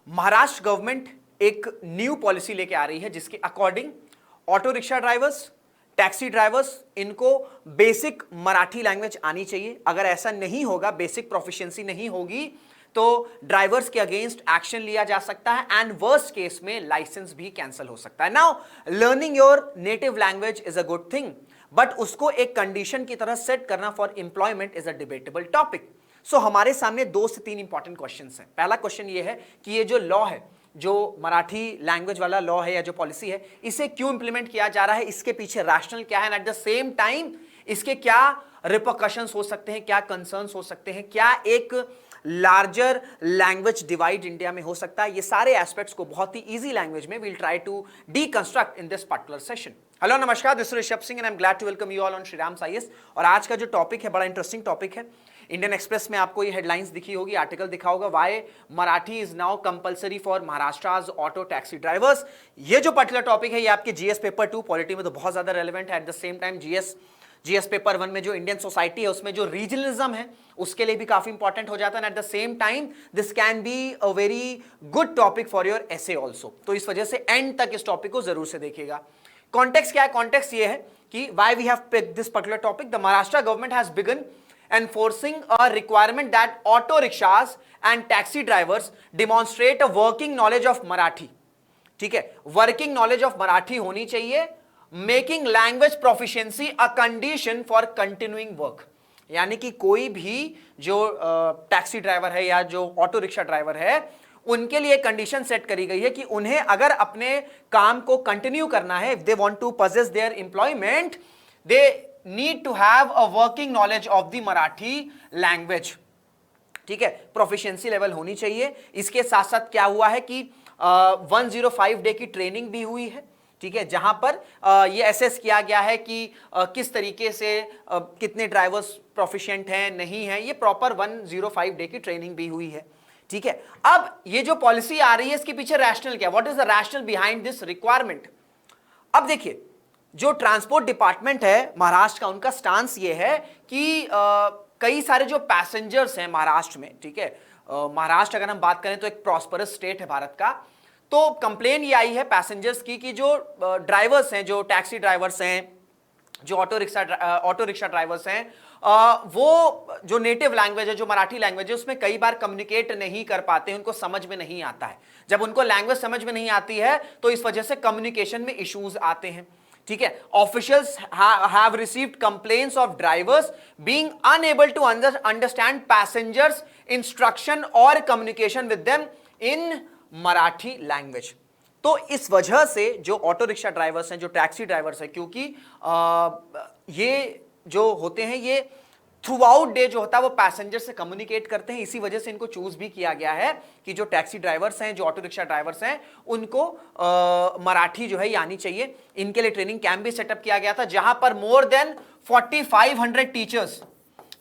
Maharashtra government एक new policy लेके आ रही है जिसके according auto rickshaw drivers, taxi drivers, इनको बेसिक मराठी लैंग्वेज आनी चाहिए। अगर ऐसा नहीं होगा, बेसिक प्रोफिशिएंसी नहीं होगी, तो ड्राइवर्स के अगेंस्ट एक्शन लिया जा सकता है एंड वर्स्ट केस में लाइसेंस भी कैंसिल हो सकता है। Now learning your native language is a good thing, but उसको एक कंडीशन की तरह सेट करना for employment is a debatable topic. So हमारे सामने 2 से 3 इंपॉर्टेंट क्वेश्चंस हैं। पहला क्वेश्चन ये है कि ये जो लॉ है, जो मराठी लैंग्वेज वाला लॉ है या जो पॉलिसी है, इसे क्यों इंप्लीमेंट किया जा रहा है, इसके पीछे रैशनल क्या है, एट द सेम टाइम इसके क्या रिपरकशंस हो सकते हैं, क्या कंसर्न्स हो सकते हैं, क्या एक लार्जर लैंग्वेज डिवाइड इंडिया में हो सकता है। ये सारे एस्पेक्ट्स को बहुत ही इजी लैंग्वेज में we'll try to deconstruct in this particular session. Hello नमस्कार, this is Rishabh Singh and I am glad to welcome you all on Shriram Science. और आज का जो टॉपिक है बड़ा इंटरेस्टिंग टॉपिक है। इंडियन एक्सप्रेस में आपको ये हेडलाइंस दिखी होगी, आर्टिकल दिखा होगा, why Marathi is now compulsory for Maharashtra's auto taxi drivers. ये जो पर्टिकुलर टॉपिक है ये आपके जीएस पेपर 2 पॉलिटी में तो बहुत ज्यादा रेलेवेंट है। Eight the same time GS paper 1 में जो इंडियन सोसाइटी है उसमें जो रीजनलिज्म है उसके लिए भी काफी इंपॉर्टेंट हो जाता है। Eight the same time this can be a very good topic for your essay also. तो इस वजह से एंड तक इस टॉपिक को जरूर से देखिएगा। कॉन्टेक्स्ट क्या है? कॉन्टेक्स्ट ये है कि why we have picked this particular topic. The Maharashtra government has begun enforcing a requirement that auto rickshaws and taxi drivers demonstrate a working knowledge of Marathi। ठीक है, वर्किंग नॉलेज ऑफ मराठी होनी चाहिए। Making language proficiency a condition for continuing work, यानी कि कोई भी जो taxi driver है या जो ऑटो रिक्शा ड्राइवर है उनके लिए कंडीशन सेट करी गई है कि उन्हें अगर अपने काम को कंटिन्यू करना है, if they want to possess their employment, they need to have a working knowledge of the Marathi language. ठीक है, प्रोफिशिएंसी लेवल होनी चाहिए। इसके साथ साथ क्या हुआ है कि 105 डे की ट्रेनिंग भी हुई है। ठीक है, जहां पर ये एसेस किया गया है कि किस तरीके से कितने ड्राइवर्स प्रोफिशिएंट हैं, नहीं हैं, ये प्रॉपर 105 डे की ट्रेनिंग भी हुई है। ठीक है, अब ये जो पॉलिसी आ रही है इसके पीछे रैशनल क्या, what is the rational behind this requirement. अब देखिए, जो ट्रांसपोर्ट डिपार्टमेंट है महाराष्ट्र का, उनका स्टांस ये है कि कई सारे जो पैसेंजर्स हैं महाराष्ट्र में, ठीक है, महाराष्ट्र अगर हम बात करें तो एक प्रॉस्परस स्टेट है भारत का, तो कंप्लेन ये आई है पैसेंजर्स की कि जो ड्राइवर्स हैं, जो टैक्सी ड्राइवर्स हैं, जो ऑटो रिक्शा ड्राइवर्स हैं, वो जो नेटिव लैंग्वेज है, जो मराठी लैंग्वेज है, उसमें कई बार कम्युनिकेट नहीं कर पाते, उनको समझ में नहीं आता है। जब उनको लैंग्वेज समझ में नहीं आती है तो इस वजह से कम्युनिकेशन में इश्यूज आते हैं। ठीक है, officials have received complaints of drivers being unable to understand passengers instruction और communication with them in Marathi language. तो इस वजह से जो ऑटो रिक्शा ड्राइवर्स हैं, जो टैक्सी ड्राइवर्स हैं, क्योंकि ये जो होते हैं ये थ्रू आउट डे जो होता है वो पैसेंजर से कम्युनिकेट करते हैं, इसी वजह से इनको चूज भी किया गया है कि जो टैक्सी ड्राइवर्स हैं, जो ऑटो रिक्शा ड्राइवर्स हैं, उनको मराठी जो है ये आनी चाहिए। इनके लिए ट्रेनिंग कैंप भी सेटअप किया गया था जहां पर मोर देन 4500 टीचर्स,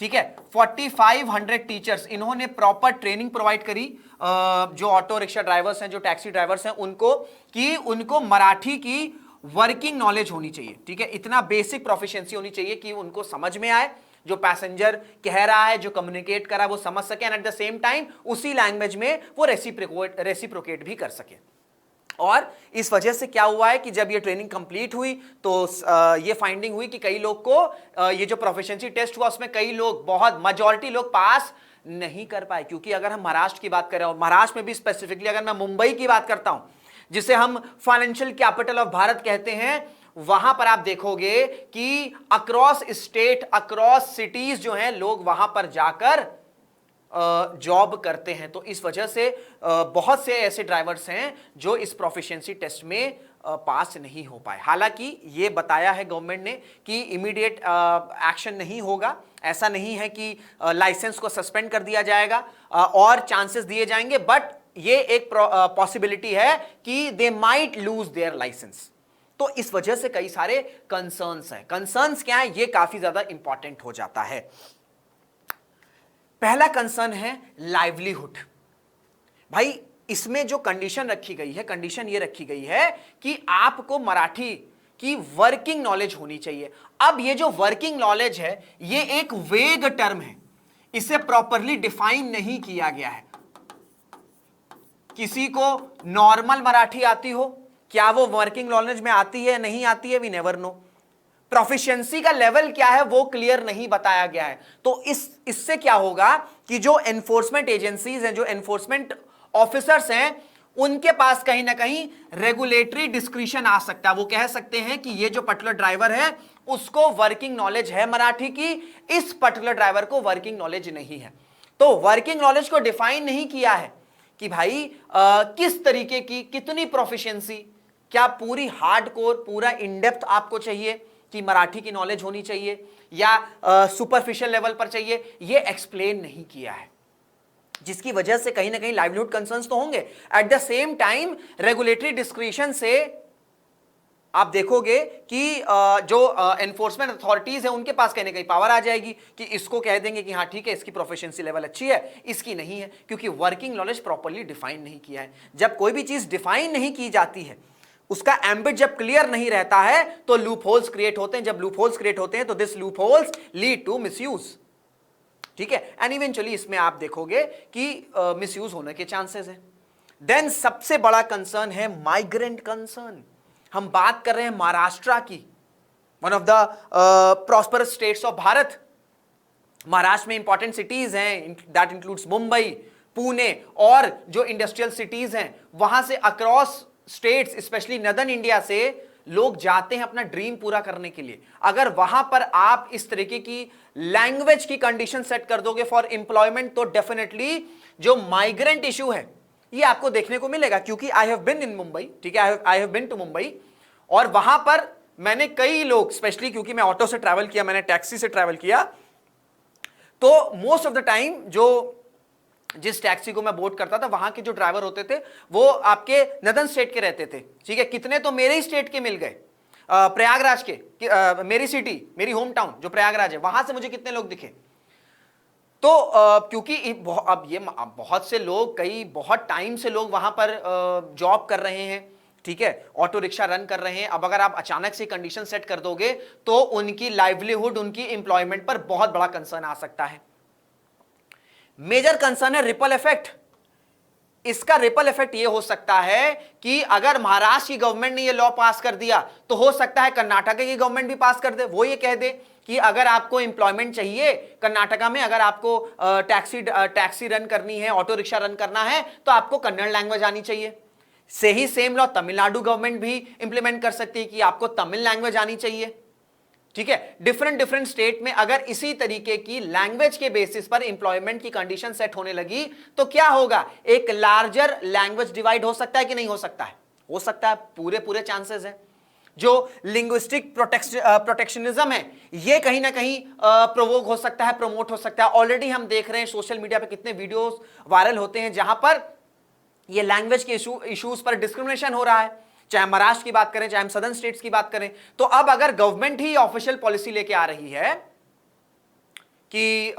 ठीक है, 4500 टीचर्स, इन्होंने प्रॉपर ट्रेनिंग प्रोवाइड करी जो ऑटो रिक्शा ड्राइवर्स हैं, जो टैक्सी ड्राइवर्स हैं उनको, कि उनको मराठी की वर्किंग नॉलेज होनी चाहिए। ठीक है, इतना बेसिक प्रोफिशिएंसी होनी चाहिए कि उनको समझ में आए, जो पैसेंजर कह रहा है, जो कम्युनिकेट कर रहा है वो समझ सके, and at the same time उसी लैंग्वेज में वो रेसिप्रोकेट भी कर सके। और इस वजह से क्या हुआ है कि जब ये ट्रेनिंग कंप्लीट हुई तो ये फाइंडिंग हुई कि कई लोग को ये जो प्रोफिशिएंसी टेस्ट हुआ उसमें कई लोग, बहुत मेजॉरिटी लोग पास नहीं कर पाए। क्योंकि अगर हम महाराष्ट्र की बात करें, और महाराष्ट्र में भी स्पेसिफिकली अगर मैं मुंबई की बात करता हूं, जिसे हम फाइनेंशियल कैपिटल ऑफ भारत कहते हैं, वहां पर आप देखोगे कि अक्रॉस स्टेट, अक्रॉस सिटीज जो हैं, लोग वहां पर जाकर जॉब करते हैं। तो इस वजह से बहुत से ऐसे ड्राइवर्स हैं जो इस प्रोफिशिएंसी टेस्ट में पास नहीं हो पाए। हालांकि ये बताया है गवर्नमेंट ने कि इमीडिएट एक्शन नहीं होगा, ऐसा नहीं है कि लाइसेंस को सस्पेंड कर दिया जाएगा और चांसेस दिए जाएंगे, बट ये एक पॉसिबिलिटी है कि they might lose their licence. तो इस वजह से कई सारे कंसर्न्स हैं। कंसर्न्स क्या है, ये काफी ज्यादा इंपॉर्टेंट हो जाता है। पहला कंसर्न है लाइवलीहुड। भाई, इसमें जो कंडीशन रखी गई है, कंडीशन ये रखी गई है कि आपको मराठी कि वर्किंग नॉलेज होनी चाहिए। अब ये जो वर्किंग नॉलेज है ये एक वेग टर्म है, इसे प्रॉपरली डिफाइन नहीं किया गया है। किसी को नॉर्मल मराठी आती हो, क्या वो वर्किंग नॉलेज में आती है नहीं आती है, वी नेवर नो। प्रोफिशिएंसी का लेवल क्या है वो क्लियर नहीं बताया गया है। तो इससे क्या होगा कि जो एनफोर्समेंट एजेंसीज हैं, जो एनफोर्समेंट ऑफिसर्स हैं, उनके पास कहीं ना कहीं रेगुलेटरी डिस्क्रिशन आ सकता है। वो कह सकते हैं कि ये जो पर्टिकुलर ड्राइवर है उसको वर्किंग नॉलेज है मराठी की, इस पर्टिकुलर ड्राइवर को वर्किंग नॉलेज नहीं है। तो वर्किंग नॉलेज को डिफाइन नहीं किया है कि भाई किस तरीके की कितनी प्रोफिशिएंसी, क्या पूरी हार्डकोर पूरा इन डेप्थ आपको चाहिए कि मराठी की नॉलेज होनी चाहिए या सुपरफिशियल लेवल पर चाहिए, ये एक्सप्लेन नहीं किया है, जिसकी वजह से कहीं ना कहीं लाइवलीहुड कंसर्न्स तो होंगे। Eight the same time regulatory discretion से आप देखोगे कि जो एनफोर्समेंट अथॉरिटीज है उनके पास कहीं ना कहीं पावर आ जाएगी कि इसको कह देंगे कि हाँ ठीक है इसकी प्रोफिशिएंसी लेवल अच्छी है, इसकी नहीं है, क्योंकि वर्किंग नॉलेज प्रॉपर्ली डिफाइन नहीं किया है। जब कोई भी चीज डिफाइन नहीं की जाती है, उसका एम्बिट जब क्लियर नहीं रहता है तो लूप होल्स क्रिएट होते हैं। जब लूप होल्स क्रिएट होते हैं तो this loopholes lead to misuse, ठीक है, एंड इवेंचुअली इसमें आप देखोगे कि मिसयूज होने के चांसेस हैं। देन सबसे बड़ा कंसर्न है माइग्रेंट कंसर्न। हम बात कर रहे हैं महाराष्ट्र की, one of the prosperous states of Bharat. Maharashtra में इंपॉर्टेंट सिटीज हैं, दैट इंक्लूड्स मुंबई, पुणे, और जो इंडस्ट्रियल सिटीज हैं वहां से across states, specially northern India से लोग जाते हैं अपना ड्रीम पूरा करने के लिए। अगर वहां पर आप इस तरीके की लैंग्वेज की कंडीशन सेट कर दोगे फॉर एम्प्लॉयमेंट, तो डेफिनेटली जो माइग्रेंट इशू है ये आपको देखने को मिलेगा। क्योंकि I have been in Mumbai, ठीक है, I have been to Mumbai, और वहां पर मैंने कई लोग, स्पेशली क्योंकि मैं ऑटो से ट्रैवल किया, मैंने टैक्सी से ट्रैवल किया, तो मोस्ट ऑफ द टाइम जो जिस टैक्सी को मैं बोर्ड करता था वहां के जो ड्राइवर होते थे वो आपके नदर्न स्टेट के रहते थे, ठीक है, कितने तो मेरे ही स्टेट के मिल गए, प्रयागराज के, मेरी सिटी, मेरी होम टाउन जो प्रयागराज है, वहां से मुझे कितने लोग दिखे। तो क्योंकि अब ये बहुत से लोग, कई बहुत टाइम से लोग वहां पर जॉब कर रहे हैं, ठीक है, ऑटो रिक्शा रन कर रहे हैं। अब अगर आप अचानक से कंडीशन सेट कर दोगे तो उनकी लाइवलीहुड, उनकी एम्प्लॉयमेंट पर बहुत बड़ा कंसर्न आ सकता है। मेजर कंसर्न है रिपल इफेक्ट। इसका रिपल इफेक्ट ये हो सकता है कि अगर महाराष्ट्र की गवर्नमेंट ने ये लॉ पास कर दिया तो हो सकता है कर्नाटक की गवर्नमेंट भी पास कर दे। वो ये कह दे कि अगर आपको एम्प्लॉयमेंट चाहिए कर्नाटका में, अगर आपको टैक्सी रन करनी है, ऑटो रिक्शा रन करना है, तो आपको कन्नड़ लैंग्वेज आनी चाहिए। से ही सेम लॉ तमिलनाडु गवर्नमेंट भी इंप्लीमेंट कर सकती है कि आपको तमिल लैंग्वेज आनी चाहिए, ठीक है। डिफरेंट स्टेट में अगर इसी तरीके की लैंग्वेज के बेसिस पर एम्प्लॉयमेंट की कंडीशन सेट होने लगी तो क्या होगा, एक लार्जर लैंग्वेज डिवाइड हो सकता है कि नहीं हो सकता है? हो सकता है, पूरे चांसेस हैं। जो लिंग्विस्टिक प्रोटेक्शनिज्म है ये कहीं ना कहीं प्रोवोक हो सकता है, प्रमोट हो सकता है। ऑलरेडी हम देख रहे हैं सोशल मीडिया पे कितने वीडियोस वायरल होते हैं जहां पर ये लैंग्वेज के इश्यूज पर डिस्क्रिमिनेशन हो रहा है, चाहे महाराष्ट्र की बात करें, चाहे हम सदर्न स्टेट्स की बात करें। तो अब अगर गवर्नमेंट ही ऑफिशियल पॉलिसी लेके आ रही है कि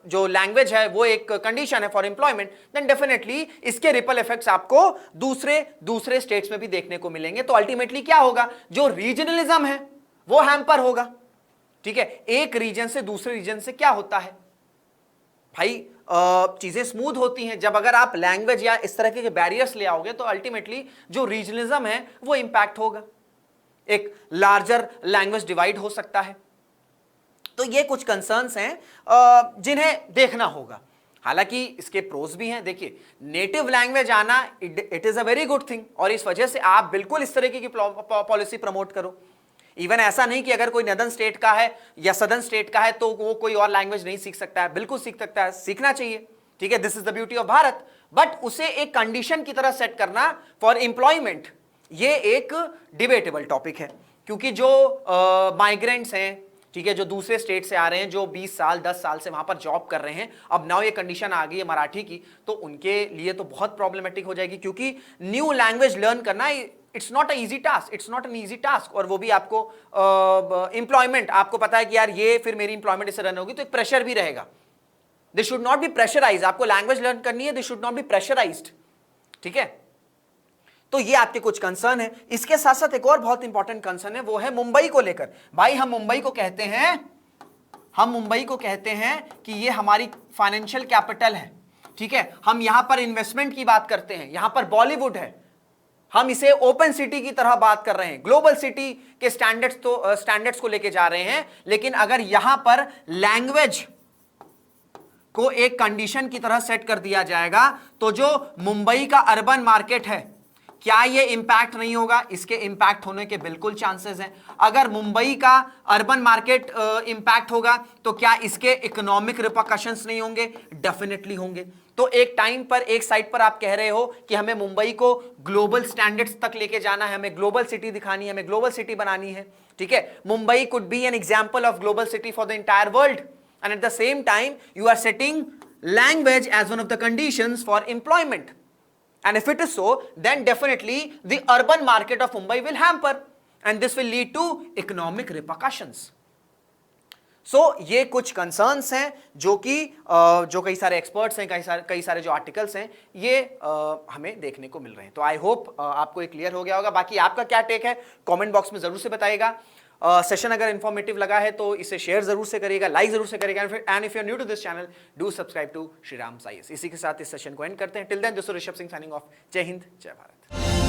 जो लैंग्वेज है वो एक कंडीशन है फॉर एम्प्लॉयमेंट, देन डेफिनेटली इसके रिपल इफेक्ट्स आपको दूसरे स्टेट्स में भी देखने को मिलेंगे। तो अल्टीमेटली क्या होगा, जो रीजनलिज्म है वो हैम्पर होगा, ठीक है। एक रीजन से दूसरे रीजन से क्या होता है भाई, चीजें स्मूथ होती हैं जब अगर आप लैंग्वेज या इस तरह के बैरियर्स ले आओगे, तो अल्टीमेटली जो रीजनलिज्म है वो इंपैक्ट होगा, एक लार्जर लैंग्वेज डिवाइड हो सकता है। तो ये कुछ कंसर्न्स हैं जिन्हें देखना होगा। हालांकि इसके प्रोज भी हैं। देखिए, नेटिव लैंग्वेज आना it is a very good thing, और इस वजह से आप बिल्कुल इस तरीके की पॉलिसी प्रमोट करो। इवन ऐसा नहीं कि अगर कोई नदर्न स्टेट का है या सदर्न स्टेट का है तो वो कोई और लैंग्वेज नहीं सीख सकता है, बिल्कुल सीख सकता है, सीखना चाहिए, ठीक है, this is the beauty of Bharat. But उसे एक कंडीशन की तरह सेट करना फॉर एम्प्लॉयमेंट, ये एक डिबेटेबल टॉपिक है। क्योंकि जो माइग्रेंट्स हैं, ठीक है, जो दूसरे स्टेट से आ रहे हैं, जो 20 साल 10 साल से वहां पर जॉब कर रहे हैं, अब नाउ ये कंडीशन आ गई है मराठी की, तो उनके लिए तो बहुत प्रॉब्लमेटिक हो जाएगी। क्योंकि न्यू लैंग्वेज लर्न करना it's not a easy task, it's not an easy task, और वो भी आपको एम्प्लॉयमेंट, आपको पता है कि यार ये फिर मेरी एम्प्लॉयमेंट इससे रन होगी, तो एक प्रेशर भी रहेगा। This should not be pressurised. आपको लैंग्वेज लर्न करनी है, this should not be pressurised, ठीक है। तो ये आपके कुछ कंसर्न है। इसके साथ साथ एक और बहुत इंपॉर्टेंट कंसर्न है, वो है मुंबई को लेकर। भाई हम मुंबई को कहते हैं कि ये हमारी फाइनेंशियल कैपिटल है, ठीक है। हम यहां पर इन्वेस्टमेंट की बात करते हैं, यहां पर बॉलीवुड है, हम इसे ओपन सिटी की तरह बात कर रहे हैं, ग्लोबल सिटी के स्टैंडर्ड्स को लेके जा रहे हैं। लेकिन अगर यहां पर लैंग्वेज को एक कंडीशन की तरह सेट कर दिया जाएगा तो जो मुंबई का अर्बन मार्केट है, क्या ये इंपैक्ट नहीं होगा? इसके इंपैक्ट होने के बिल्कुल चांसेस हैं। अगर मुंबई का अर्बन मार्केट इंपैक्ट होगा तो क्या इसके इकोनॉमिक रिपरकशंस नहीं होंगे? डेफिनेटली होंगे। तो एक टाइम पर, एक साइड पर आप कह रहे हो कि हमें मुंबई को ग्लोबल स्टैंडर्ड्स तक लेके जाना है, हमें ग्लोबल सिटी दिखानी है, हमें ग्लोबल सिटी बनानी है, ठीक है। Mumbai could be an example of global city for the entire world, and at the same time you are setting language as one of the conditions for employment. And if it is so, then definitely the urban market of Mumbai will hamper, and this will lead to economic repercussions. So ये कुछ concerns हैं जो कई सारे experts हैं, कई सारे जो articles हैं, ये हमें देखने को मिल रहे हैं. तो I hope आपको ये clear हो गया होगा. बाकी आपका क्या टेक है comment box में जरूर से बताइएगा. सेशन अगर इंफॉर्मेटिव लगा है तो इसे शेयर जरूर से करिएगा, लाइक जरूर से करिएगा, and if you are new to this channel do subscribe to Shriram science. इसी के साथ इस सेशन को एंड करते हैं. Till then this is Rishabh Singh signing off. जय हिंद, जय भारत.